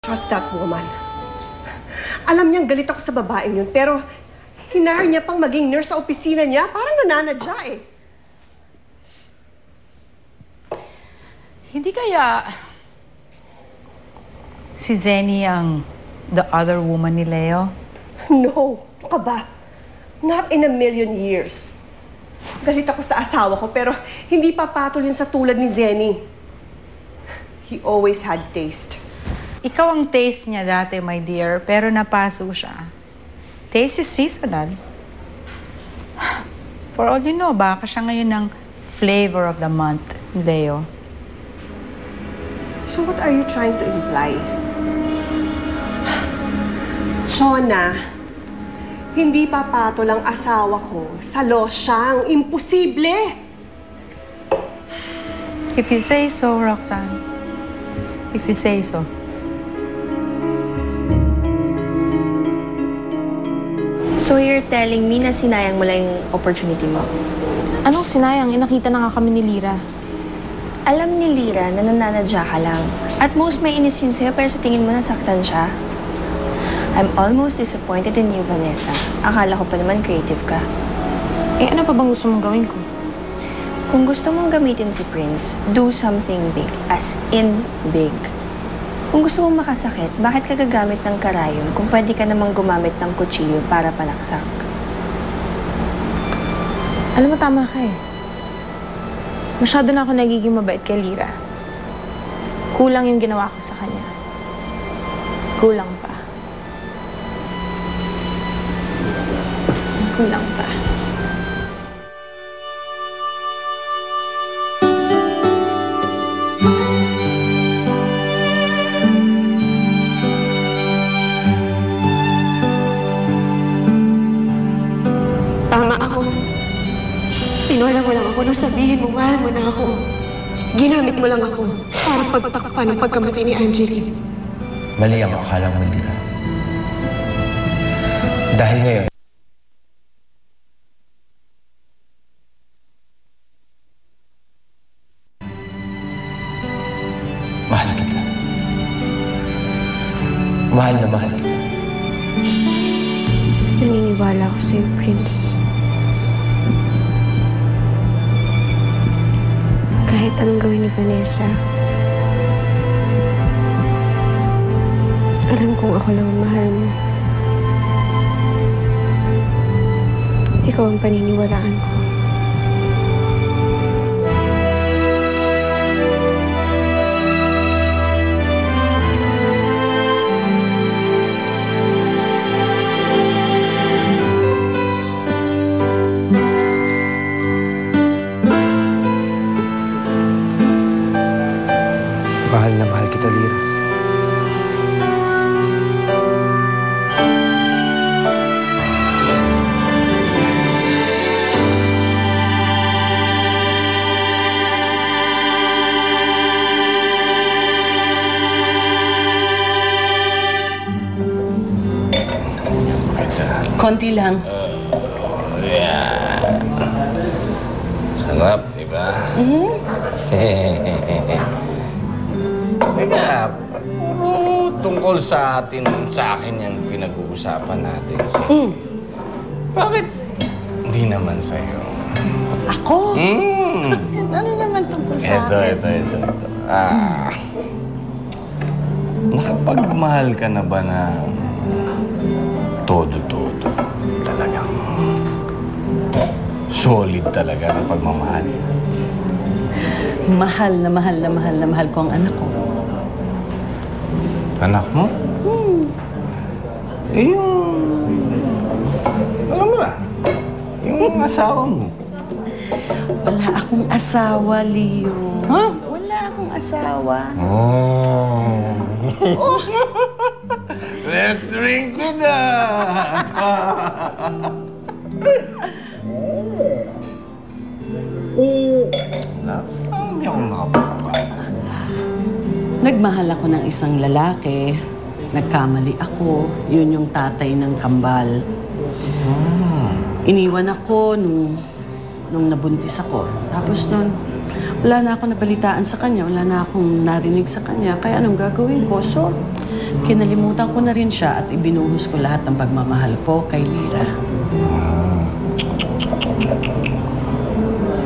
trust that woman. Alam niyang galit ako sa babaeng yun, pero hinire niya pang maging nurse sa opisina niya. Parang nananadya eh. Hindi kaya si Zenny ang the other woman ni Leo? No, ka ba? Not in a million years. Galit ako sa asawa ko, pero hindi papatol yun sa tulad ni Zenny. He always had taste. Ikaw ang taste niya dati, my dear, pero napaso siya. Taste is seasonal. For all you know, baka siya ngayon ng flavor of the month, Leo. So what are you trying to imply? Chona, hindi papatol ang asawa ko sa losyang. Imposible! If you say so, Roxanne. If you say so. So you're telling me na sinayang mo lang yung opportunity mo? Anong sinayang? Nakita na nga kami ni Lyra. Alam ni Lyra na nananadya ka lang. At most may inis yun sa'yo, pero sa tingin mo nasaktan siya. I'm almost disappointed in you, Vanessa. Akala ko pa naman creative ka. Eh, ano pa bang gusto mong gawin ko? Kung gusto mong gamitin si Prince, do something big. As in big. Kung gusto mong makasakit, bakit ka gagamit ng karayon kung pwede ka namang gumamit ng kutsilyo para panaksak? Alam mo, tama ka eh. Masyado na ako nagiging mabait kay Lyra. Kulang yung ginawa ko sa kanya. Kulang pa. Kulang pa. Tama ako. Tinola mo lang ako nung sabihin mo, mahal mo na ako. Ginamit mo lang ako para pagtakpan ng pagkamatay ni Angeline. Mali ang akala mo, Lyra. Dahil ngayon, mahal kita. Mahal na mahal kita. Naniniwala ako sa'yo, Prince. Kahit anong gawin ni Vanessa, alam kong ako lang ang mahal mo. Ikaw ang paniniwalaan ko. Mahal na mahal kita, Lyra. Konti lang. Yeah. Sarap, di ba? Teka, puro tungkol sa akin yung pinag-uusapan natin. Bakit hindi naman sa'yo? Ako? Ano naman tungkol sa akin? Ito. Nakapagmahal ka na ba na todo-todo? Talagang solid talaga ng pagmamahal. Mahal na mahal na mahal na mahal ko ang anak ko. Anak mo? Eh, alam mo na, yung asawa mo. Wala akong asawa, Leo. Ha? Wala akong asawa. Oh. Let's drink to that! Hindi ako nakapagpapalit. Nagmahal ako ng isang lalaki. Nagkamali ako. Yun yung tatay ng kambal. Iniwan ako nung nabuntis ako. Tapos nun, wala na ako nabalitaan sa kanya. Wala na akong narinig sa kanya. Kaya anong gagawin ko? So, Kinalimutan ko na rin siya at ibinuhos ko lahat ng pagmamahal ko kay Lira.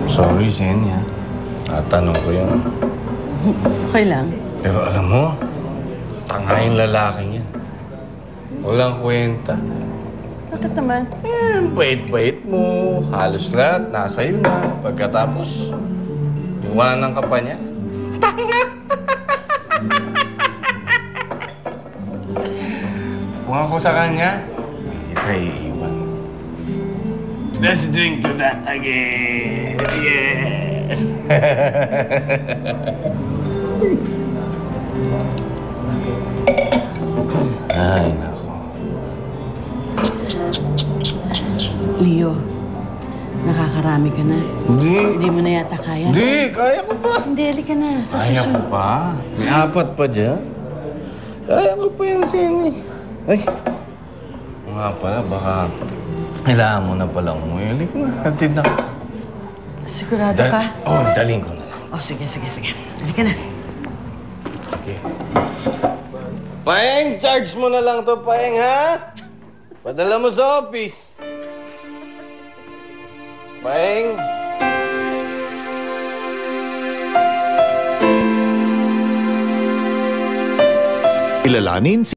Sorry, Zenia. Tatanong ko yun. Okay lang. Pero alam mo, tanga yung lalaking yan. Walang kwenta. Bakit naman? Bait-bait mo. Halos lahat, nasa iyo na. Pagkatapos, iwanan ka pa niya. Tanga! Kung ako sa kanya, hindi kita iiwan. Let's drink to that again. Yes! Ay, nako. Leo, nakakarami ka na. Hindi. Hindi mo na yata kaya? Hindi, kaya ko pa. Hindi, halika na. Sa Kaya ko susunod. pa. May 4 pa dyan. Kaya ko pa yan, Zeni. Ay, nga pala, baka kailangan mo na palang umuwi. Halika na, hatid na. Sigurado ka? Oh, daling ko na lang. Oh, sige. Halika na. Okay. Paeng, charge mo na lang to, Paeng, ha? Padala mo sa office. Paeng. Ilalanin si